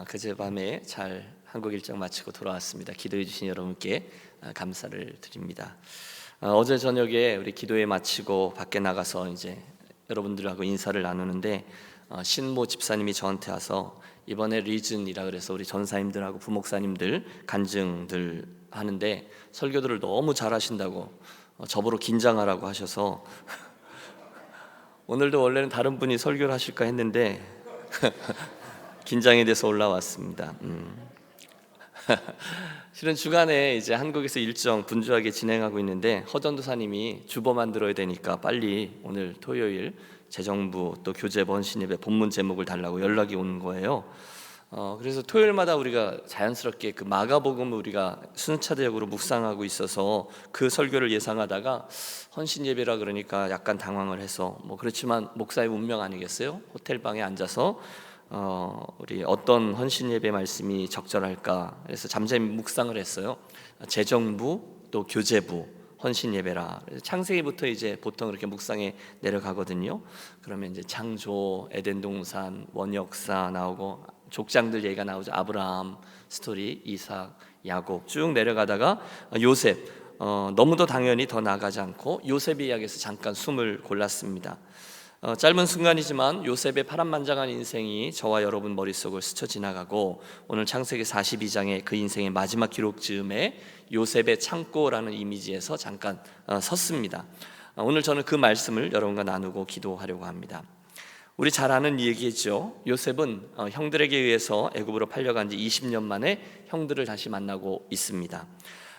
그제 밤에 잘 한국 일정 마치고 돌아왔습니다. 기도해 주신 여러분께 감사를 드립니다. 어제 저녁에 우리 기도회 마치고 밖에 나가서 이제 여러분들하고 인사를 나누는데 신모 집사님이 저한테 와서 이번에 리즌이라 그래서 우리 전사님들하고 부목사님들 간증들 하는데 설교들을 너무 잘하신다고 저보러 긴장하라고 하셔서 오늘도 원래는 다른 분이 설교를 하실까 했는데 긴장이 돼서 올라왔습니다. 실은 주간에 이제 한국에서 일정 분주하게 진행하고 있는데 허전도사님이 주보만 들어야 되니까 빨리 오늘 토요일 재정부 또 교재부 헌신예배 본문 제목을 달라고 연락이 오는 거예요. 그래서 토요일마다 우리가 자연스럽게 그 마가복음을 우리가 순차적으로 묵상하고 있어서 그 설교를 예상하다가 헌신예배라 그러니까 약간 당황을 해서 그렇지만 목사의 운명 아니겠어요? 호텔방에 앉아서 우리 어떤 헌신예배 말씀이 적절할까 그래서 잠잠히 묵상을 했어요. 재정부 또 교재부 헌신예배라. 창세기부터 이제 보통 이렇게 묵상에 내려가거든요. 그러면 이제 창조, 에덴 동산, 원역사 나오고 족장들 얘기가 나오죠. 아브라함 스토리, 이삭, 야곱 쭉 내려가다가 요셉 너무도 당연히 더 나가지 않고 요셉의 이야기에서 잠깐 숨을 골랐습니다. 짧은 순간이지만 요셉의 파란만장한 인생이 저와 여러분 머릿속을 스쳐 지나가고 오늘 창세기 42장의 그 인생의 마지막 기록 즈음에 요셉의 창고라는 이미지에서 잠깐 섰습니다. 오늘 저는 그 말씀을 여러분과 나누고 기도하려고 합니다. 우리 잘 아는 얘기죠. 요셉은 형들에게 의해서 애굽으로 팔려간 지 20년 만에 형들을 다시 만나고 있습니다.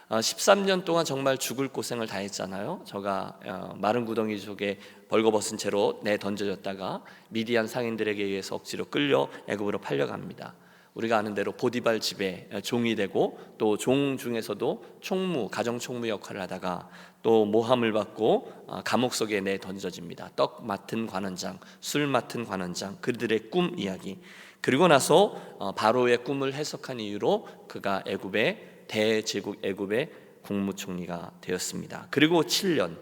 13년 동안 정말 죽을 고생을 다 했잖아요. 저가 마른 구덩이 속에 벌거벗은 채로 내던져졌다가 미디안 상인들에게 의해서 억지로 끌려 애굽으로 팔려갑니다. 우리가 아는 대로 보디발 집에 종이 되고 또 종 중에서도 총무, 가정 총무 역할을 하다가 또 모함을 받고 감옥 속에 내던져집니다. 떡 맡은 관원장, 술 맡은 관원장, 그들의 꿈 이야기. 그리고 나서 바로의 꿈을 해석한 이유로 그가 애굽의 대제국 애굽의 국무총리가 되었습니다. 그리고 7년,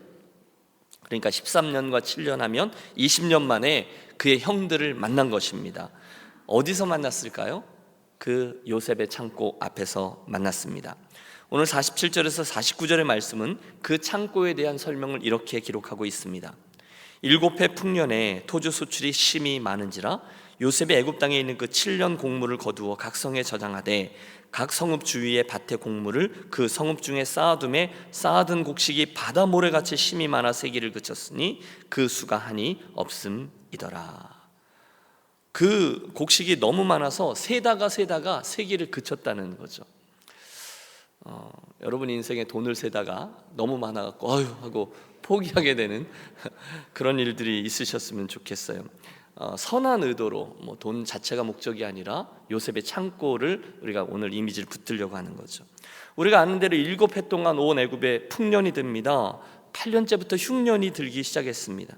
그러니까 13년과 7년 하면 20년 만에 그의 형들을 만난 것입니다. 어디서 만났을까요? 그 요셉의 창고 앞에서 만났습니다. 오늘 47절에서 49절의 말씀은 그 창고에 대한 설명을 이렇게 기록하고 있습니다. 7해 풍년에 토주 수출이 심히 많은지라 요셉이 애굽 땅에 있는 그 7년 곡물을 거두어 각 성에 저장하되 각 성읍 주위의 밭의 곡물을 그 성읍 중에 쌓아둠에 쌓아둔 곡식이 바다 모래같이 심히 많아 세기를 그쳤으니 그 수가 한이 없음이더라. 그 곡식이 너무 많아서 세다가 세기를 그쳤다는 거죠. 여러분 인생에 돈을 세다가 너무 많아갖고 어휴 하고 포기하게 되는 그런 일들이 있으셨으면 좋겠어요. 선한 의도로 돈 자체가 목적이 아니라 요셉의 창고를 우리가 오늘 이미지를 붙들려고 하는 거죠. 우리가 아는 대로 7해 동안 온 애굽에 풍년이 듭니다. 8년째부터 흉년이 들기 시작했습니다.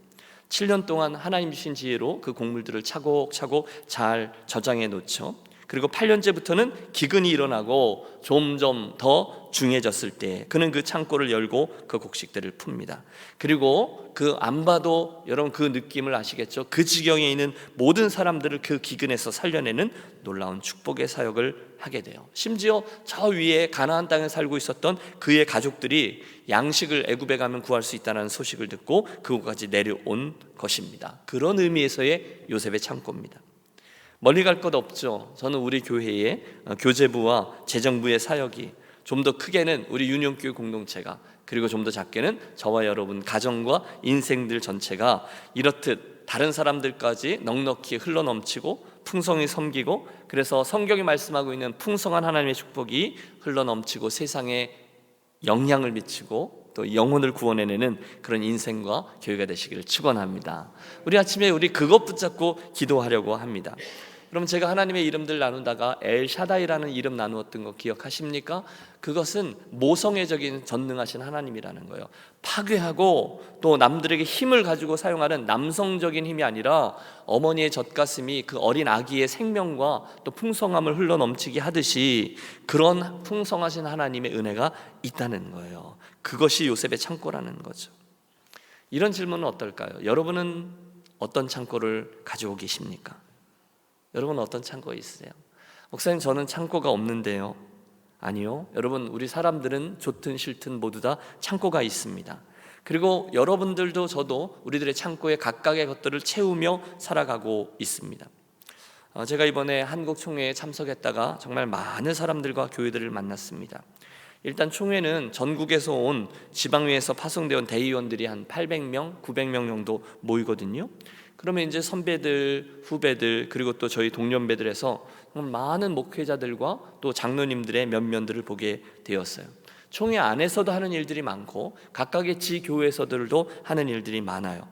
7년 동안 하나님 주신 지혜로 그 곡물들을 차곡차곡 잘 저장해 놓죠. 그리고 8년째부터는 기근이 일어나고 점점 더 중해졌을 때 그는 그 창고를 열고 그 곡식들을 풉니다. 그리고 그 안 봐도 여러분 그 느낌을 아시겠죠? 그 지경에 있는 모든 사람들을 그 기근에서 살려내는 놀라운 축복의 사역을 하게 돼요. 심지어 저 위에 가나안 땅에 살고 있었던 그의 가족들이 양식을 애굽에 가면 구할 수 있다는 소식을 듣고 그곳까지 내려온 것입니다. 그런 의미에서의 요셉의 창고입니다. 멀리 갈 것 없죠. 저는 우리 교회의 교재부와 재정부의 사역이 좀 더 크게는 우리 유년교회 공동체가 그리고 좀 더 작게는 저와 여러분 가정과 인생들 전체가 이렇듯 다른 사람들까지 넉넉히 흘러넘치고 풍성히 섬기고 그래서 성경이 말씀하고 있는 풍성한 하나님의 축복이 흘러넘치고 세상에 영향을 미치고 또 영혼을 구원해내는 그런 인생과 교회가 되시기를 축원합니다. 우리 아침에 우리 그것 붙잡고 기도하려고 합니다. 여러분 제가 하나님의 이름들 나누다가 엘샤다이라는 이름 나누었던 거 기억하십니까? 그것은 모성애적인 전능하신 하나님이라는 거예요. 파괴하고 또 남들에게 힘을 가지고 사용하는 남성적인 힘이 아니라 어머니의 젖가슴이 그 어린 아기의 생명과 또 풍성함을 흘러넘치게 하듯이 그런 풍성하신 하나님의 은혜가 있다는 거예요. 그것이 요셉의 창고라는 거죠. 이런 질문은 어떨까요? 여러분은 어떤 창고를 가지고 계십니까? 여러분 어떤 창고에 있으세요? 목사님, 저는 창고가 없는데요. 아니요, 여러분, 우리 사람들은 좋든 싫든 모두 다 창고가 있습니다. 그리고 여러분들도 저도 우리들의 창고에 각각의 것들을 채우며 살아가고 있습니다. 제가 이번에 한국 총회에 참석했다가 정말 많은 사람들과 교회들을 만났습니다. 일단 총회는 전국에서 온 지방회에서 파송되어 온 대의원들이 한 800명, 900명 정도 모이거든요. 그러면 이제 선배들, 후배들, 그리고 또 저희 동년배들에서 많은 목회자들과 또 장로님들의 면면들을 보게 되었어요. 총회 안에서도 하는 일들이 많고 각각의 지교회에서들도 하는 일들이 많아요.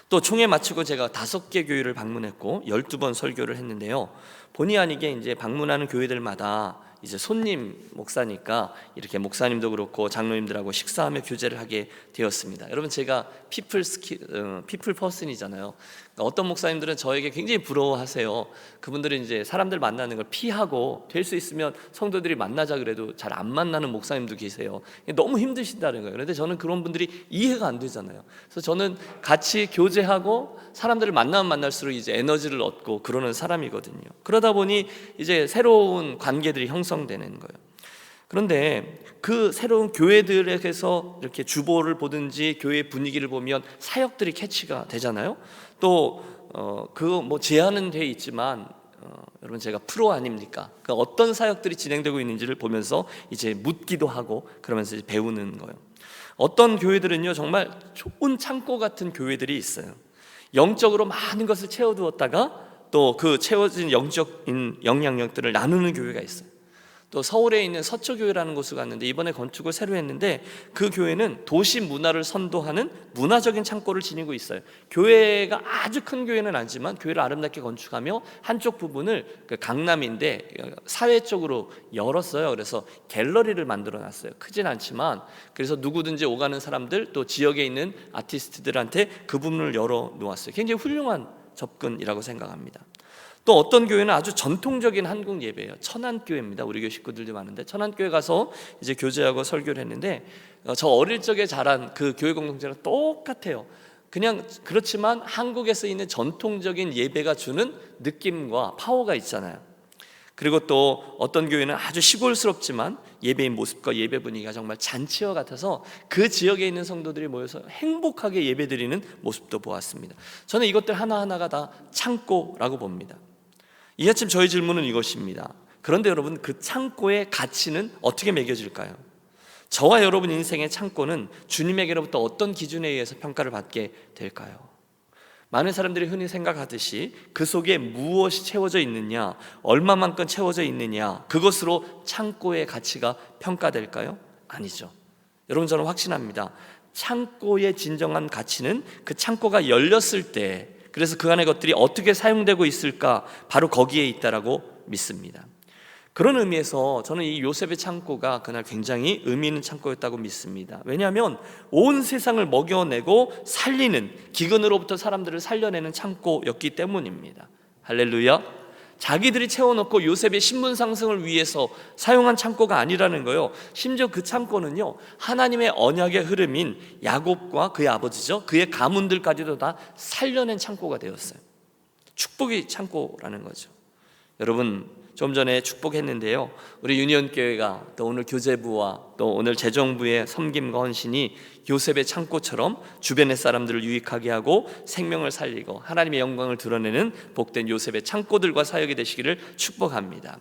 또 총회 마치고 제가 5개 교회를 방문했고 12번 설교를 했는데요. 본의 아니게 이제 방문하는 교회들마다 이제 손님 목사니까 이렇게 목사님도 그렇고 장로님들하고 식사하며 교제를 하게 되었습니다. 여러분, 제가 피플 퍼슨이잖아요. 그러니까 어떤 목사님들은 저에게 굉장히 부러워하세요. 그분들은 이제 사람들 만나는 걸 피하고 될 수 있으면 성도들이 만나자 그래도 잘 안 만나는 목사님도 계세요. 너무 힘드신다는 거예요. 그런데 저는 그런 분들이 이해가 안 되잖아요. 그래서 저는 같이 교제하고 사람들을 만나면 만날수록 이제 에너지를 얻고 그러는 사람이거든요. 그러다 보니 이제 새로운 관계들이 형성되는 거예요. 그런데 그 새로운 교회들에서 이렇게 주보를 보든지 교회 분위기를 보면 사역들이 캐치가 되잖아요. 또 그 뭐 제한은 돼 있지만 여러분, 제가 프로 아닙니까? 그러니까 어떤 사역들이 진행되고 있는지를 보면서 이제 묻기도 하고 그러면서 이제 배우는 거예요. 어떤 교회들은요 정말 좋은 창고 같은 교회들이 있어요. 영적으로 많은 것을 채워두었다가 또 그 채워진 영적인 영향력들을 나누는 교회가 있어요. 또 서울에 있는 서초교회라는 곳을 갔는데 이번에 건축을 새로 했는데 그 교회는 도시 문화를 선도하는 문화적인 창고를 지니고 있어요. 교회가 아주 큰 교회는 아니지만 교회를 아름답게 건축하며 한쪽 부분을 강남인데 사회 쪽으로 열었어요. 그래서 갤러리를 만들어 놨어요. 크진 않지만 그래서 누구든지 오가는 사람들 또 지역에 있는 아티스트들한테 그 부분을 열어 놓았어요. 굉장히 훌륭한 접근이라고 생각합니다. 또 어떤 교회는 아주 전통적인 한국 예배예요. 천안교회입니다. 우리 교회 식구들도 많은데 천안교회 가서 이제 교제하고 설교를 했는데 저 어릴 적에 자란 그 교회 공동체랑 똑같아요. 그냥 그렇지만 한국에서 있는 전통적인 예배가 주는 느낌과 파워가 있잖아요. 그리고 또 어떤 교회는 아주 시골스럽지만 예배의 모습과 예배 분위기가 정말 잔치와 같아서 그 지역에 있는 성도들이 모여서 행복하게 예배드리는 모습도 보았습니다. 저는 이것들 하나하나가 다 창고라고 봅니다. 이 아침 저희 질문은 이것입니다. 그런데 여러분, 그 창고의 가치는 어떻게 매겨질까요? 저와 여러분 인생의 창고는 주님에게로부터 어떤 기준에 의해서 평가를 받게 될까요? 많은 사람들이 흔히 생각하듯이 그 속에 무엇이 채워져 있느냐, 얼마만큼 채워져 있느냐, 그것으로 창고의 가치가 평가될까요? 아니죠. 여러분, 저는 확신합니다. 창고의 진정한 가치는 그 창고가 열렸을 때, 그래서 그 안의 것들이 어떻게 사용되고 있을까, 바로 거기에 있다라고 믿습니다. 그런 의미에서 저는 이 요셉의 창고가 그날 굉장히 의미 있는 창고였다고 믿습니다. 왜냐하면 온 세상을 먹여내고 살리는, 기근으로부터 사람들을 살려내는 창고였기 때문입니다. 할렐루야. 자기들이 채워놓고 요셉의 신분 상승을 위해서 사용한 창고가 아니라는 거예요. 심지어 그 창고는요, 하나님의 언약의 흐름인 야곱과 그의 아버지죠, 그의 가문들까지도 다 살려낸 창고가 되었어요. 축복의 창고라는 거죠. 여러분, 좀 전에 축복했는데요, 우리 유니온교회가 또 오늘 교제부와 또 오늘 재정부의 섬김과 헌신이 요셉의 창고처럼 주변의 사람들을 유익하게 하고 생명을 살리고 하나님의 영광을 드러내는 복된 요셉의 창고들과 사역이 되시기를 축복합니다.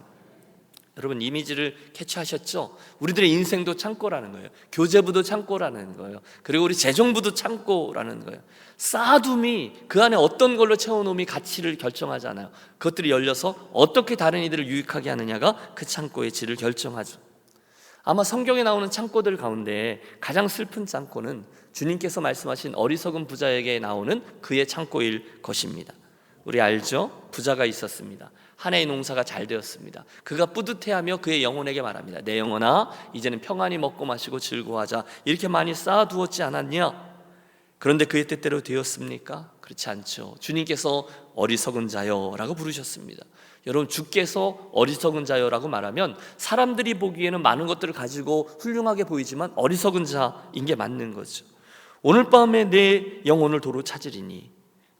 여러분, 이미지를 캐치하셨죠? 우리들의 인생도 창고라는 거예요. 교제부도 창고라는 거예요. 그리고 우리 재정부도 창고라는 거예요. 쌓아둠이 그 안에 어떤 걸로 채워놓음이 가치를 결정하잖아요. 그것들이 열려서 어떻게 다른 이들을 유익하게 하느냐가 그 창고의 질을 결정하죠. 아마 성경에 나오는 창고들 가운데 가장 슬픈 창고는 주님께서 말씀하신 어리석은 부자에게 나오는 그의 창고일 것입니다. 우리 알죠? 부자가 있었습니다. 한 해의 농사가 잘 되었습니다. 그가 뿌듯해하며 그의 영혼에게 말합니다. 내 영혼아, 이제는 평안히 먹고 마시고 즐거워하자. 이렇게 많이 쌓아두었지 않았냐? 그런데 그의 뜻대로 되었습니까? 그렇지 않죠. 주님께서 어리석은 자여 라고 부르셨습니다. 여러분, 주께서 어리석은 자여라고 말하면 사람들이 보기에는 많은 것들을 가지고 훌륭하게 보이지만 어리석은 자인 게 맞는 거죠. 오늘 밤에 내 영혼을 도로 찾으리니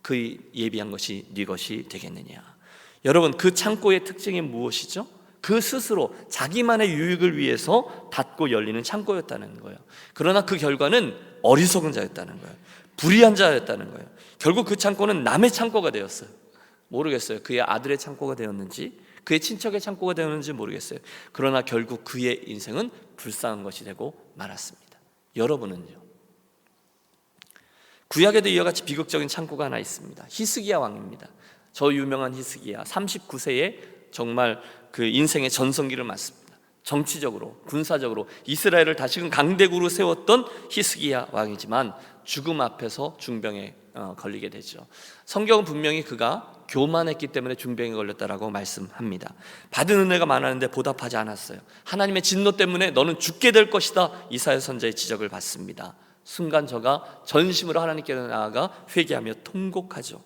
그 예비한 것이 네 것이 되겠느냐. 여러분, 그 창고의 특징이 무엇이죠? 그 스스로 자기만의 유익을 위해서 닫고 열리는 창고였다는 거예요. 그러나 그 결과는 어리석은 자였다는 거예요. 불의한 자였다는 거예요. 결국 그 창고는 남의 창고가 되었어요. 모르겠어요. 그의 아들의 창고가 되었는지, 그의 친척의 창고가 되었는지 모르겠어요. 그러나 결국 그의 인생은 불쌍한 것이 되고 말았습니다. 여러분은요? 구약에도 이와 같이 비극적인 창고가 하나 있습니다. 히스기야 왕입니다. 저 유명한 히스기야, 39세에 정말 그 인생의 전성기를 맞습니다. 정치적으로, 군사적으로 이스라엘을 다시금 강대국으로 세웠던 히스기야 왕이지만 죽음 앞에서 중병에 걸리게 되죠. 성경은 분명히 그가 교만했기 때문에 중병에 걸렸다라고 말씀합니다. 받은 은혜가 많았는데 보답하지 않았어요. 하나님의 진노 때문에 너는 죽게 될 것이다, 이사야 선지자의 지적을 받습니다. 순간 저가 전심으로 하나님께 나아가 회개하며 통곡하죠.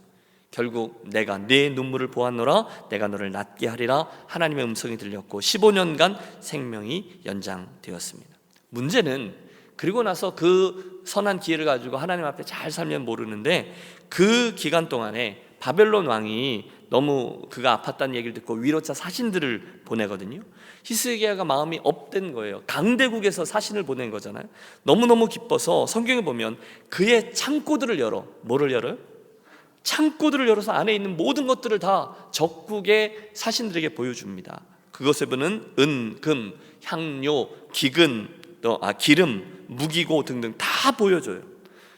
결국 내가 네 눈물을 보았노라, 내가 너를 낫게 하리라, 하나님의 음성이 들렸고 15년간 생명이 연장되었습니다. 문제는 그리고 나서 그 선한 기회를 가지고 하나님 앞에 잘 살면 모르는데, 그 기간 동안에 바벨론 왕이 너무 그가 아팠다는 얘기를 듣고 위로차 사신들을 보내거든요. 히스기야가 마음이 업된 거예요. 강대국에서 사신을 보낸 거잖아요. 너무너무 기뻐서 성경에 보면 그의 창고들을 열어. 뭐를 열어요? 창고들을 열어서 안에 있는 모든 것들을 다 적국의 사신들에게 보여줍니다. 그것에 보는 은, 금, 향료, 기근, 기름, 무기고 등등 다 보여줘요.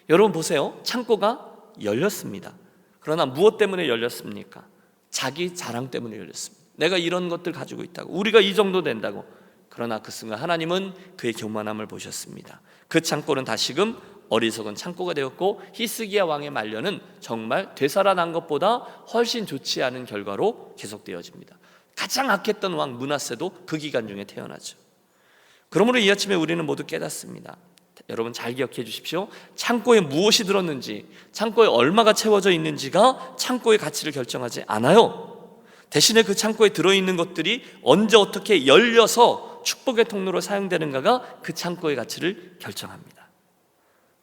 여러분 보세요. 창고가 열렸습니다. 그러나 무엇 때문에 열렸습니까? 자기 자랑 때문에 열렸습니다. 내가 이런 것들 가지고 있다고, 우리가 이 정도 된다고. 그러나 그 순간 하나님은 그의 교만함을 보셨습니다. 그 창고는 다시금 어리석은 창고가 되었고, 히스기야 왕의 말년은 정말 되살아난 것보다 훨씬 좋지 않은 결과로 계속되어집니다. 가장 악했던 왕 므낫세도 그 기간 중에 태어나죠. 그러므로 이 아침에 우리는 모두 깨닫습니다. 여러분 잘 기억해 주십시오. 창고에 무엇이 들었는지, 창고에 얼마가 채워져 있는지가 창고의 가치를 결정하지 않아요. 대신에 그 창고에 들어있는 것들이 언제 어떻게 열려서 축복의 통로로 사용되는가가 그 창고의 가치를 결정합니다.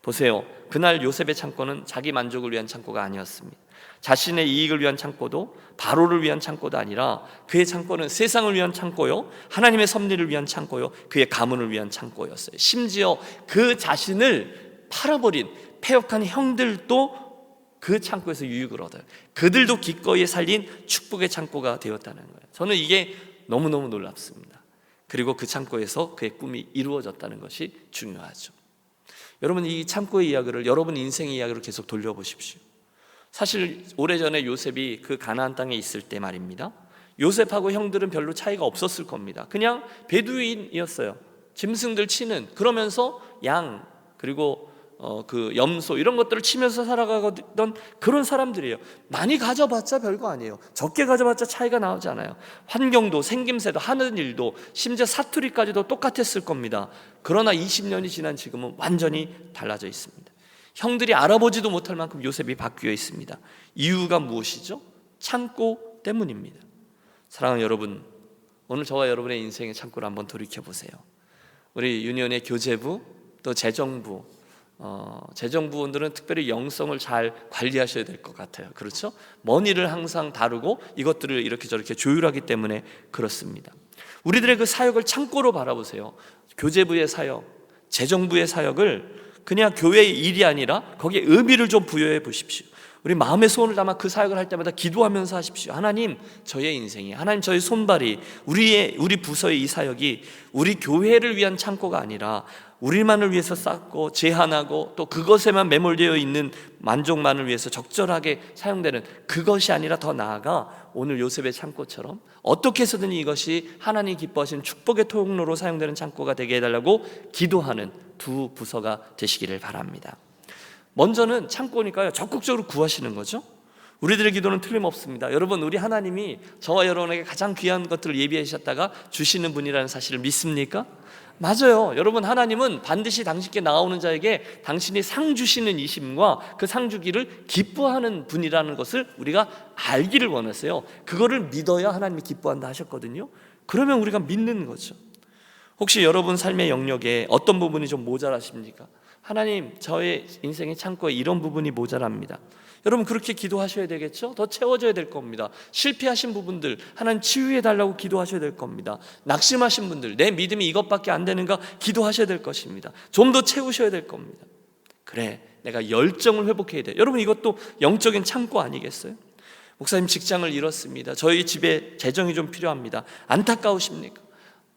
보세요. 그날 요셉의 창고는 자기 만족을 위한 창고가 아니었습니다. 자신의 이익을 위한 창고도, 바로를 위한 창고도 아니라 그의 창고는 세상을 위한 창고요, 하나님의 섭리를 위한 창고요, 그의 가문을 위한 창고였어요. 심지어 그 자신을 팔아버린 패역한 형들도 그 창고에서 유익을 얻어요. 그들도 기꺼이 살린 축복의 창고가 되었다는 거예요. 저는 이게 너무너무 놀랍습니다. 그리고 그 창고에서 그의 꿈이 이루어졌다는 것이 중요하죠. 여러분, 이 창고의 이야기를 여러분 인생의 이야기로 계속 돌려보십시오. 사실 오래전에 요셉이 그 가나안 땅에 있을 때 말입니다, 요셉하고 형들은 별로 차이가 없었을 겁니다. 그냥 베두인이었어요. 짐승들 치는, 그러면서 양 그리고 그 염소 이런 것들을 치면서 살아가던 그런 사람들이에요. 많이 가져봤자 별거 아니에요. 적게 가져봤자 차이가 나오지 않아요. 환경도 생김새도 하는 일도 심지어 사투리까지도 똑같았을 겁니다. 그러나 20년이 지난 지금은 완전히 달라져 있습니다. 형들이 알아보지도 못할 만큼 요셉이 바뀌어 있습니다. 이유가 무엇이죠? 창고 때문입니다. 사랑하는 여러분, 오늘 저와 여러분의 인생의 창고를 한번 돌이켜보세요. 우리 유니온의 교재부, 또 재정부, 재정부원들은 특별히 영성을 잘 관리하셔야 될 것 같아요. 그렇죠? 머니를 항상 다루고 이것들을 이렇게 저렇게 조율하기 때문에 그렇습니다. 우리들의 그 사역을 창고로 바라보세요. 교재부의 사역, 재정부의 사역을 그냥 교회의 일이 아니라 거기에 의미를 좀 부여해 보십시오. 우리 마음의 소원을 담아 그 사역을 할 때마다 기도하면서 하십시오. 하나님, 저의 인생이, 하나님 저의 손발이, 우리 부서의 이 사역이 우리 교회를 위한 창고가 아니라 우리만을 위해서 쌓고 제한하고 또 그것에만 매몰되어 있는 만족만을 위해서 적절하게 사용되는 그것이 아니라 더 나아가 오늘 요셉의 창고처럼 어떻게 해서든 이것이 하나님 기뻐하시는 축복의 통로로 사용되는 창고가 되게 해달라고 기도하는 두 부서가 되시기를 바랍니다. 먼저는 창고니까요, 적극적으로 구하시는 거죠. 우리들의 기도는 틀림없습니다. 여러분, 우리 하나님이 저와 여러분에게 가장 귀한 것들을 예비하셨다가 주시는 분이라는 사실을 믿습니까? 맞아요. 여러분, 하나님은 반드시 당신께 나오는 자에게 당신이 상 주시는 이심과 그 상 주기를 기뻐하는 분이라는 것을 우리가 알기를 원하세요. 그거를 믿어야 하나님이 기뻐한다 하셨거든요. 그러면 우리가 믿는 거죠. 혹시 여러분 삶의 영역에 어떤 부분이 좀 모자라십니까? 하나님, 저의 인생의 창고에 이런 부분이 모자랍니다. 여러분 그렇게 기도하셔야 되겠죠? 더 채워져야 될 겁니다. 실패하신 부분들 하나님 치유해 달라고 기도하셔야 될 겁니다. 낙심하신 분들 내 믿음이 이것밖에 안 되는가 기도하셔야 될 것입니다. 좀 더 채우셔야 될 겁니다. 그래, 내가 열정을 회복해야 돼. 여러분 이것도 영적인 창고 아니겠어요? 목사님 직장을 잃었습니다. 저희 집에 재정이 좀 필요합니다. 안타까우십니까?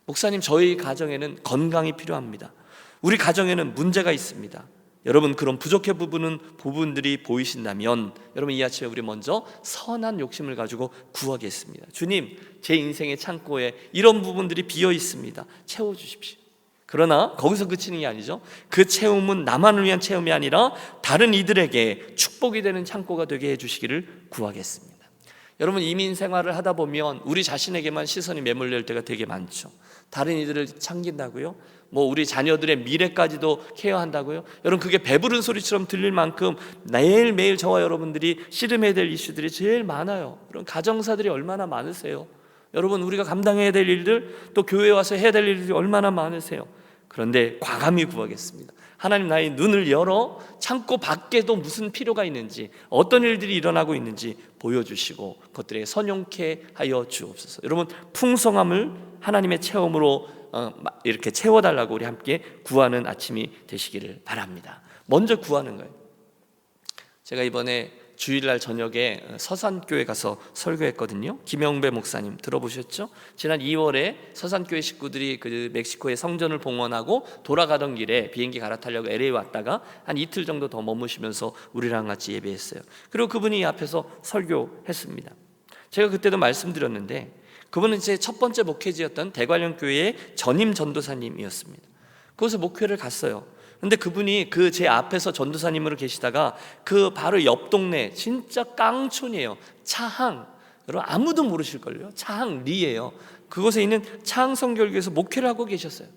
목사님 저희 가정에는 건강이 필요합니다. 우리 가정에는 문제가 있습니다. 여러분 그런 부분들이 보이신다면 여러분 이 아침에 우리 먼저 선한 욕심을 가지고 구하겠습니다. 주님, 제 인생의 창고에 이런 부분들이 비어 있습니다. 채워주십시오. 그러나 거기서 그치는 게 아니죠. 그 채움은 나만을 위한 채움이 아니라 다른 이들에게 축복이 되는 창고가 되게 해주시기를 구하겠습니다. 여러분 이민 생활을 하다 보면 우리 자신에게만 시선이 매몰될 때가 되게 많죠. 다른 이들을 챙긴다고요? 우리 자녀들의 미래까지도 케어한다고요? 여러분 그게 배부른 소리처럼 들릴 만큼 매일매일 저와 여러분들이 씨름해야 될 이슈들이 제일 많아요. 여러분 가정사들이 얼마나 많으세요? 여러분 우리가 감당해야 될 일들, 또 교회에 와서 해야 될 일들이 얼마나 많으세요? 그런데 과감히 구하겠습니다. 하나님 나의 눈을 열어 창고 밖에도 무슨 필요가 있는지, 어떤 일들이 일어나고 있는지 보여주시고 그것들에 선용케 하여 주옵소서. 여러분 풍성함을 하나님의 체험으로 이렇게 채워달라고 우리 함께 구하는 아침이 되시기를 바랍니다. 먼저 구하는 거예요. 제가 이번에 주일날 저녁에 서산교회 가서 설교했거든요. 김영배 목사님 들어보셨죠? 지난 2월에 서산교회 식구들이 그 멕시코의 성전을 봉헌하고 돌아가던 길에 비행기 갈아타려고 LA 왔다가 한 이틀 정도 더 머무시면서 우리랑 같이 예배했어요. 그리고 그분이 앞에서 설교했습니다. 제가 그때도 말씀드렸는데 그분은 제 첫 번째 목회지였던 대관령교회의 전임 전도사님이었습니다. 그곳에 목회를 갔어요. 근데 그분이 그 제 앞에서 전도사님으로 계시다가 그 바로 옆 동네 진짜 깡촌이에요. 차항, 여러분 아무도 모르실걸요. 차항리예요. 그곳에 있는 차항 성결교에서 목회를 하고 계셨어요.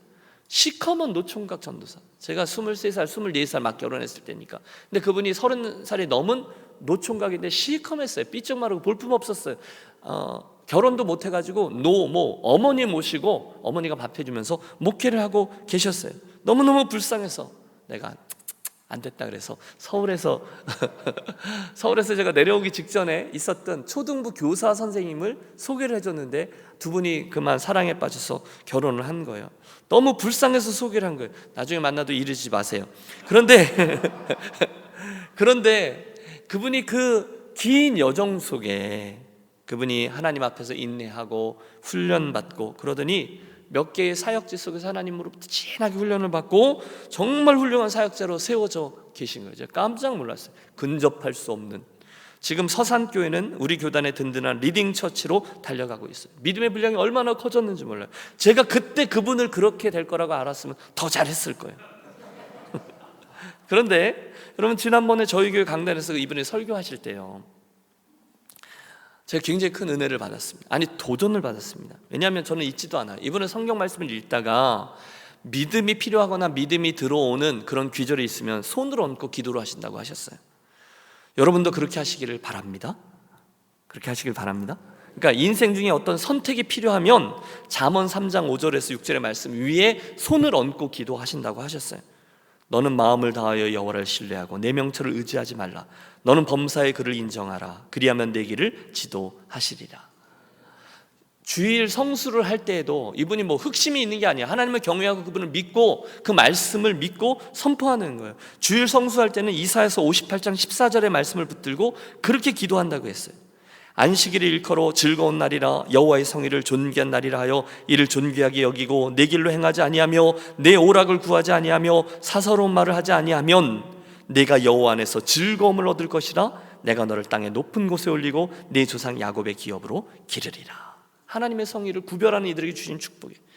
시커먼 노총각 전도사. 제가 23살, 24살 막 결혼했을 때니까. 근데 그분이 30살이 넘은 노총각인데 시커맸어요. 삐쩍 마르고 볼품 없었어요. 결혼도 못 해가지고 어머니 모시고 어머니가 밥 해주면서 목회를 하고 계셨어요. 너무너무 불쌍해서 내가 안 됐다 그래서 서울에서 제가 내려오기 직전에 있었던 초등부 교사 선생님을 소개를 해줬는데 두 분이 그만 사랑에 빠져서 결혼을 한 거예요. 너무 불쌍해서 소개를 한 거예요. 나중에 만나도 이러지 마세요. 그런데 그분이 그 긴 여정 속에 그분이 하나님 앞에서 인내하고 훈련받고 그러더니 몇 개의 사역지 속에서 하나님으로부터 진하게 훈련을 받고 정말 훌륭한 사역자로 세워져 계신 거죠. 깜짝 놀랐어요. 근접할 수 없는. 지금 서산교회는 우리 교단의 든든한 리딩 처치로 달려가고 있어요. 믿음의 분량이 얼마나 커졌는지 몰라요. 제가 그때 그분을 그렇게 될 거라고 알았으면 더 잘했을 거예요. 그런데 여러분 지난번에 저희 교회 강단에서 이분이 설교하실 때요, 제가 굉장히 큰 은혜를 받았습니다. 아니 도전을 받았습니다. 왜냐하면 저는 잊지도 않아요. 이분은 성경 말씀을 읽다가 믿음이 필요하거나 믿음이 들어오는 그런 귀절이 있으면 손을 얹고 기도를 하신다고 하셨어요. 여러분도 그렇게 하시기를 바랍니다. 그렇게 하시길 바랍니다. 그러니까 인생 중에 어떤 선택이 필요하면 잠언 3장 5절에서 6절의 말씀 위에 손을 얹고 기도하신다고 하셨어요. 너는 마음을 다하여 여호와를 신뢰하고 내 명철을 의지하지 말라. 너는 범사의 그를 인정하라. 그리하면 내 길을 지도하시리라. 주일 성수를 할 때에도 이분이 흑심이 있는 게 아니에요. 하나님을 경외하고 그분을 믿고 그 말씀을 믿고 선포하는 거예요. 주일 성수할 때는 이사야서 58장 14절의 말씀을 붙들고 그렇게 기도한다고 했어요. 안식일을 일컬어 즐거운 날이라 여호와의 성의를 존귀한 날이라 하여 이를 존귀하게 여기고 내 길로 행하지 아니하며 내 오락을 구하지 아니하며 사사로운 말을 하지 아니하면 내가 여호와 안에서 즐거움을 얻을 것이라. 내가 너를 땅의 높은 곳에 올리고 내 조상 야곱의 기업으로 기르리라. 하나님의 성의를 구별하는 이들에게 주신 축복이에요.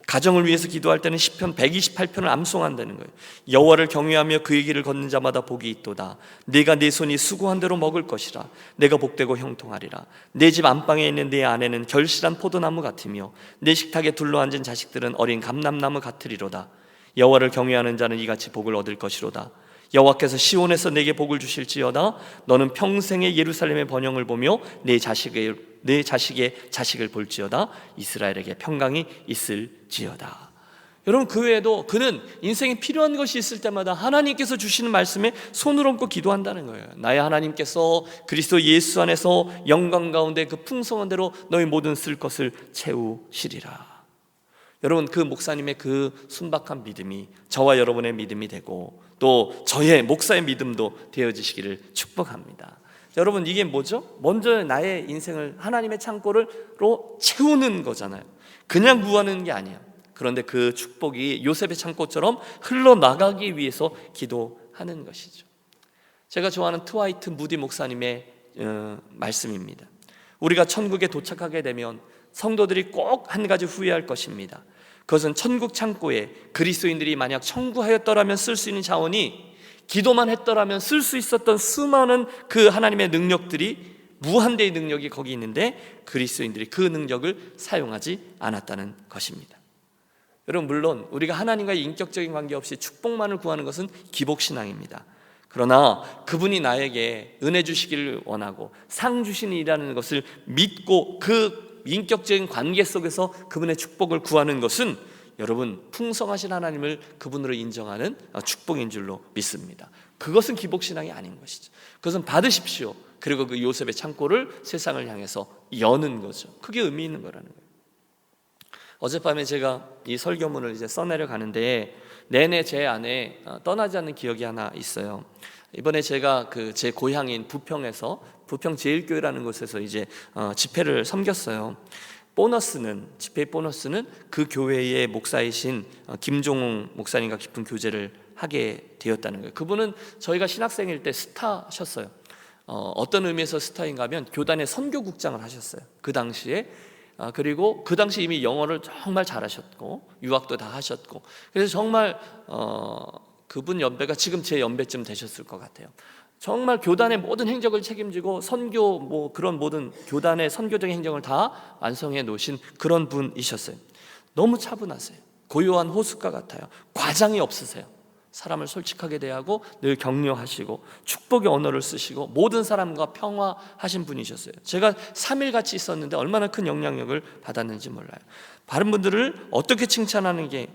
가정을 위해서 기도할 때는 시편 128편을 암송한다는 거예요. 여호와를 경외하며 그의 길을 걷는 자마다 복이 있도다. 내가 내 손이 수고한 대로 먹을 것이라. 내가 복되고 형통하리라. 내 집 안방에 있는 내 아내는 결실한 포도나무 같으며 내 식탁에 둘러앉은 자식들은 어린 감람나무 같으리로다. 여호와를 경외하는 자는 이같이 복을 얻을 것이로다. 여호와께서 시온에서 내게 복을 주실지어다. 너는 평생의 예루살렘의 번영을 보며 내 자식의 자식을 볼지어다. 이스라엘에게 평강이 있을지어다. 여러분, 그 외에도 그는 인생에 필요한 것이 있을 때마다 하나님께서 주시는 말씀에 손을 얹고 기도한다는 거예요. 나의 하나님께서 그리스도 예수 안에서 영광 가운데 그 풍성한 대로 너희 모든 쓸 것을 채우시리라. 여러분, 그 목사님의 그 순박한 믿음이 저와 여러분의 믿음이 되고 또 저의 목사의 믿음도 되어지시기를 축복합니다. 여러분, 이게 뭐죠? 먼저 나의 인생을 하나님의 창고로 채우는 거잖아요. 그냥 구하는 게 아니에요. 그런데 그 축복이 요셉의 창고처럼 흘러나가기 위해서 기도하는 것이죠. 제가 좋아하는 트와이트 무디 목사님의 말씀입니다. 우리가 천국에 도착하게 되면 성도들이 꼭 한 가지 후회할 것입니다. 그것은 천국 창고에 그리스도인들이 만약 청구하였더라면 쓸 수 있는 자원이, 기도만 했더라면 쓸 수 있었던 수많은 그 하나님의 능력들이, 무한대의 능력이 거기 있는데 그리스도인들이 그 능력을 사용하지 않았다는 것입니다. 여러분, 물론 우리가 하나님과의 인격적인 관계 없이 축복만을 구하는 것은 기복신앙입니다. 그러나 그분이 나에게 은혜 주시기를 원하고 상 주시니라는 것을 믿고 그 인격적인 관계 속에서 그분의 축복을 구하는 것은 여러분, 풍성하신 하나님을 그분으로 인정하는 축복인 줄로 믿습니다. 그것은 기복신앙이 아닌 것이죠. 그것은 받으십시오. 그리고 그 요셉의 창고를 세상을 향해서 여는 거죠. 그게 의미 있는 거라는 거예요. 어젯밤에 제가 이 설교문을 이제 써내려 가는데 내내 제 안에 떠나지 않는 기억이 하나 있어요. 이번에 제가 그 제 고향인 부평에서 부평 제일교회라는 곳에서 이제 집회를 섬겼어요. 집회의 보너스는 그 교회의 목사이신 김종웅 목사님과 깊은 교제를 하게 되었다는 거예요. 그분은 저희가 신학생일 때 스타셨어요. 어떤 의미에서 스타인가 하면 교단의 선교국장을 하셨어요. 그 당시에. 그리고 그 당시 이미 영어를 정말 잘하셨고 유학도 다 하셨고, 그래서 정말 그분 연배가 지금 제 연배쯤 되셨을 것 같아요. 정말 교단의 모든 행적을 책임지고 선교 그런 모든 교단의 선교적인 행정을 다 완성해 놓으신 그런 분이셨어요. 너무 차분하세요. 고요한 호숫가 같아요. 과장이 없으세요. 사람을 솔직하게 대하고 늘 격려하시고 축복의 언어를 쓰시고 모든 사람과 평화하신 분이셨어요. 제가 3일 같이 있었는데 얼마나 큰 영향력을 받았는지 몰라요. 다른 분들을 어떻게 칭찬하는 게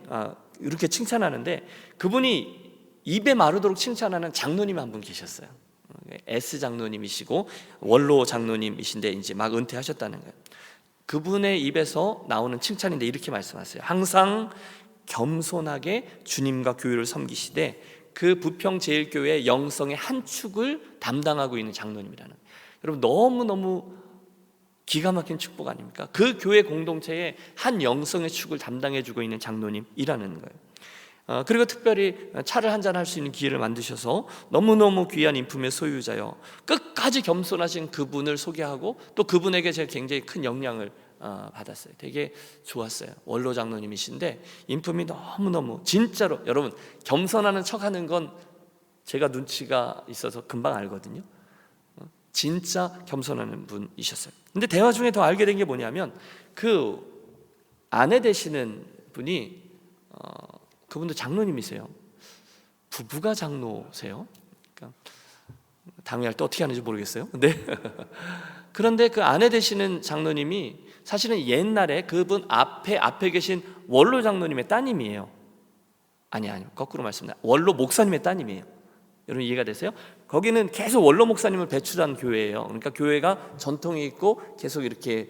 이렇게 칭찬하는데 그분이 입에 마르도록 칭찬하는 장로님 한 분 계셨어요. S 장로님이시고 원로 장로님이신데 이제 막 은퇴하셨다는 거예요. 그분의 입에서 나오는 칭찬인데 이렇게 말씀하세요. 항상 겸손하게 주님과 교회를 섬기시되 그 부평 제일교회의 영성의 한 축을 담당하고 있는 장로님이라는, 여러분 너무너무 기가 막힌 축복 아닙니까? 그 교회 공동체의 한 영성의 축을 담당해주고 있는 장로님이라는 거예요. 그리고 특별히 차를 한잔 할 수 있는 기회를 만드셔서 너무너무 귀한 인품의 소유자요, 끝까지 겸손하신 그분을 소개하고 또 그분에게 제가 굉장히 큰 영향을 받았어요. 되게 좋았어요. 원로 장로님이신데 인품이 너무너무, 진짜로 여러분 겸손하는 척하는 건 제가 눈치가 있어서 금방 알거든요. 진짜 겸손하는 분이셨어요. 근데 대화 중에 더 알게 된 게 뭐냐면 그 아내 되시는 분이 그분도 장로님이세요. 부부가 장로세요. 그러니까 당회할 때 어떻게 하는지 모르겠어요. 네. 그런데 그 아내 되시는 장로님이 사실은 옛날에 그분 앞에 계신 원로 장로님의 따님이에요. 아니요. 거꾸로 말씀드립니다. 원로 목사님의 따님이에요. 여러분 이해가 되세요? 거기는 계속 원로 목사님을 배출한 교회예요. 그러니까 교회가 전통이 있고 계속 이렇게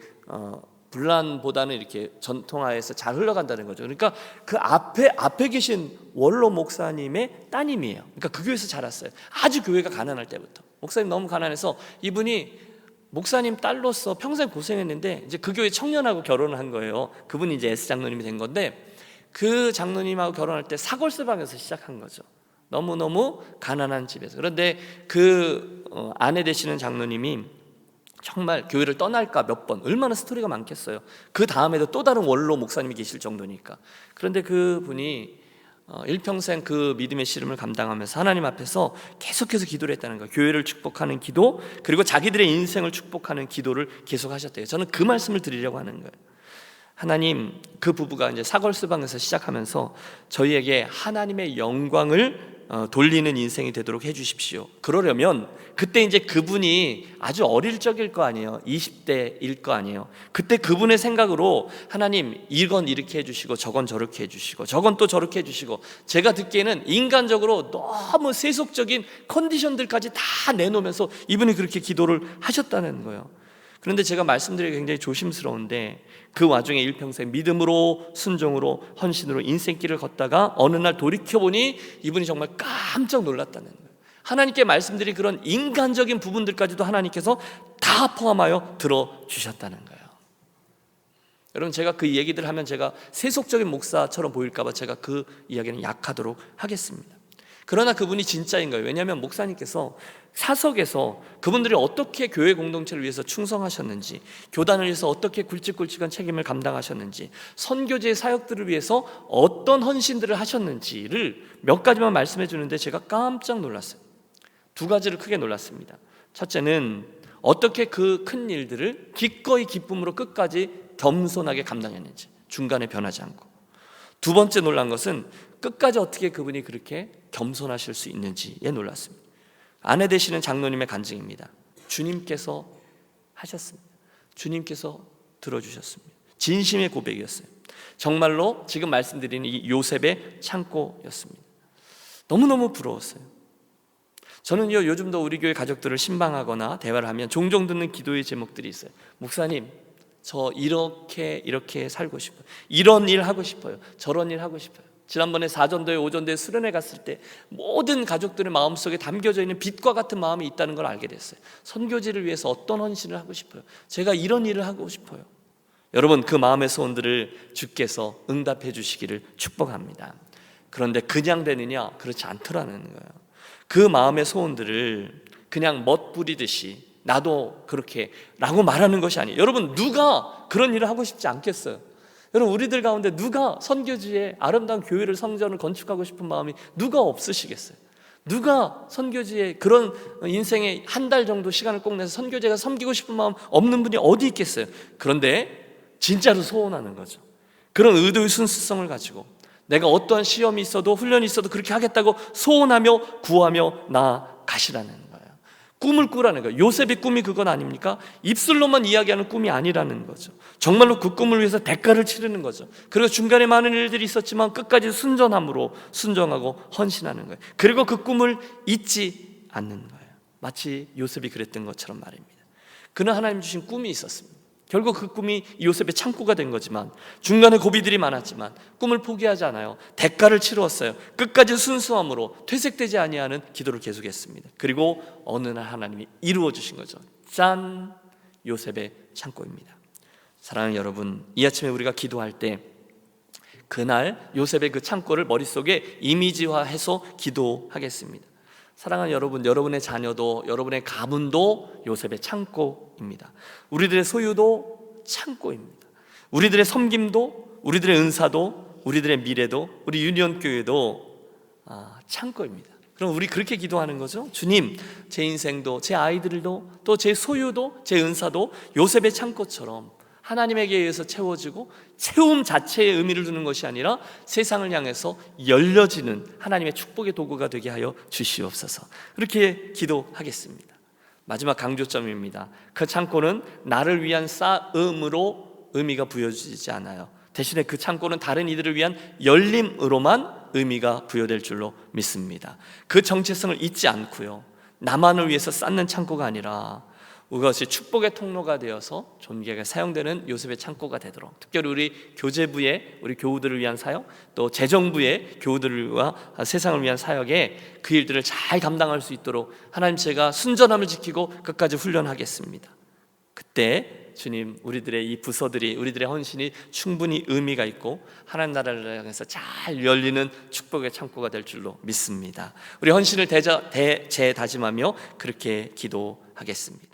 분란보다는 이렇게 전통화해서 잘 흘러간다는 거죠. 그러니까 그 앞에 계신 원로 목사님의 따님이에요. 그러니까 그 교회에서 자랐어요. 아주 교회가 가난할 때부터. 목사님 너무 가난해서 이분이 목사님 딸로서 평생 고생했는데 이제 그 교회 청년하고 결혼을 한 거예요. 그분이 이제 S 장로님이 된 건데 그 장로님하고 결혼할 때 사골세방에서 시작한 거죠. 너무너무 가난한 집에서. 그런데 그 아내 되시는 장로님이 정말 교회를 떠날까 몇 번, 얼마나 스토리가 많겠어요. 그 다음에도 또 다른 원로 목사님이 계실 정도니까. 그런데 그분이 일평생 그 믿음의 씨름을 감당하면서 하나님 앞에서 계속해서 기도를 했다는 거예요. 교회를 축복하는 기도, 그리고 자기들의 인생을 축복하는 기도를 계속 하셨대요. 저는 그 말씀을 드리려고 하는 거예요. 하나님, 그 부부가 이제 사걸스방에서 시작하면서 저희에게 하나님의 영광을 돌리는 인생이 되도록 해주십시오. 그러려면 그때 이제 그분이 아주 어릴 적일 거 아니에요. 20대일 거 아니에요. 그때 그분의 생각으로 하나님, 이건 이렇게 해주시고 저건 저렇게 해주시고 저건 또 저렇게 해주시고, 제가 듣기에는 인간적으로 너무 세속적인 컨디션들까지 다 내놓으면서 이분이 그렇게 기도를 하셨다는 거예요. 그런데 제가 말씀드리기 굉장히 조심스러운데, 그 와중에 일평생 믿음으로, 순종으로, 헌신으로 인생길을 걷다가 어느 날 돌이켜보니 이분이 정말 깜짝 놀랐다는 거예요. 하나님께 말씀드린 그런 인간적인 부분들까지도 하나님께서 다 포함하여 들어주셨다는 거예요. 여러분, 제가 그 얘기들 하면 제가 세속적인 목사처럼 보일까봐 제가 그 이야기는 약하도록 하겠습니다. 그러나 그분이 진짜인 거예요. 왜냐하면 목사님께서 사석에서 그분들이 어떻게 교회 공동체를 위해서 충성하셨는지, 교단을 위해서 어떻게 굵직굵직한 책임을 감당하셨는지, 선교제의 사역들을 위해서 어떤 헌신들을 하셨는지를 몇 가지만 말씀해 주는데 제가 깜짝 놀랐어요. 두 가지를 크게 놀랐습니다. 첫째는 어떻게 그 큰 일들을 기꺼이 기쁨으로 끝까지 겸손하게 감당했는지, 중간에 변하지 않고. 두 번째 놀란 것은 끝까지 어떻게 그분이 그렇게 겸손하실 수 있는지에 놀랐습니다. 아내 되시는 장로님의 간증입니다. 주님께서 하셨습니다. 주님께서 들어주셨습니다. 진심의 고백이었어요. 정말로 지금 말씀드리는 이 요셉의 창고였습니다. 너무너무 부러웠어요. 저는요, 요즘도 우리 교회 가족들을 신방하거나 대화를 하면 종종 듣는 기도의 제목들이 있어요. 목사님, 저 이렇게 살고 싶어요. 이런 일 하고 싶어요. 저런 일 하고 싶어요. 지난번에 사전도회, 오전도회 수련회 갔을 때 모든 가족들의 마음속에 담겨져 있는 빛과 같은 마음이 있다는 걸 알게 됐어요. 선교지를 위해서 어떤 헌신을 하고 싶어요. 제가 이런 일을 하고 싶어요. 여러분, 그 마음의 소원들을 주께서 응답해 주시기를 축복합니다. 그런데 그냥 되느냐? 그렇지 않더라는 거예요. 그 마음의 소원들을 그냥 멋부리듯이 나도 그렇게 라고 말하는 것이 아니에요. 여러분, 누가 그런 일을 하고 싶지 않겠어요? 여러분, 우리들 가운데 누가 선교지에 아름다운 교회를, 성전을 건축하고 싶은 마음이 누가 없으시겠어요? 누가 선교지에 그런 인생의 한 달 정도 시간을 꼭 내서 선교제가 섬기고 싶은 마음 없는 분이 어디 있겠어요? 그런데 진짜로 소원하는 거죠. 그런 의도의 순수성을 가지고 내가 어떠한 시험이 있어도 훈련이 있어도 그렇게 하겠다고 소원하며 구하며 나아가시라는 거예요. 꿈을 꾸라는 거예요. 요셉의 꿈이 그건 아닙니까? 입술로만 이야기하는 꿈이 아니라는 거죠. 정말로 그 꿈을 위해서 대가를 치르는 거죠. 그리고 중간에 많은 일들이 있었지만 끝까지 순전함으로 순종하고 헌신하는 거예요. 그리고 그 꿈을 잊지 않는 거예요. 마치 요셉이 그랬던 것처럼 말입니다. 그는 하나님 주신 꿈이 있었습니다. 결국 그 꿈이 요셉의 창고가 된 거지만, 중간에 고비들이 많았지만 꿈을 포기하지 않아요. 대가를 치루었어요. 끝까지 순수함으로 퇴색되지 아니하는 기도를 계속했습니다. 그리고 어느 날 하나님이 이루어 주신 거죠. 짠! 요셉의 창고입니다. 사랑하는 여러분, 이 아침에 우리가 기도할 때 그날 요셉의 그 창고를 머릿속에 이미지화해서 기도하겠습니다. 사랑하는 여러분, 여러분의 자녀도, 여러분의 가문도 요셉의 창고입니다. 우리들의 소유도 창고입니다. 우리들의 섬김도, 우리들의 은사도, 우리들의 미래도, 우리 유니온교회도 창고입니다. 그럼 우리 그렇게 기도하는 거죠. 주님, 제 인생도, 제 아이들도, 또 제 소유도, 제 은사도 요셉의 창고처럼 하나님에게 의해서 채워지고 채움 자체에 의미를 두는 것이 아니라 세상을 향해서 열려지는 하나님의 축복의 도구가 되게 하여 주시옵소서. 그렇게 기도하겠습니다. 마지막 강조점입니다. 그 창고는 나를 위한 쌓음으로 의미가 부여지지 않아요. 대신에 그 창고는 다른 이들을 위한 열림으로만 의미가 부여될 줄로 믿습니다. 그 정체성을 잊지 않고요, 나만을 위해서 쌓는 창고가 아니라 그것이 축복의 통로가 되어서 존귀하게 사용되는 요셉의 창고가 되도록, 특별히 우리 교제부의 우리 교우들을 위한 사역, 또 재정부의 교우들과 세상을 위한 사역에 그 일들을 잘 감당할 수 있도록 하나님, 제가 순전함을 지키고 끝까지 훈련하겠습니다. 그때 주님, 우리들의 이 부서들이, 우리들의 헌신이 충분히 의미가 있고 하나님 나라를 향해서 잘 열리는 축복의 창고가 될 줄로 믿습니다. 우리 헌신을 재다짐하며 그렇게 기도하겠습니다.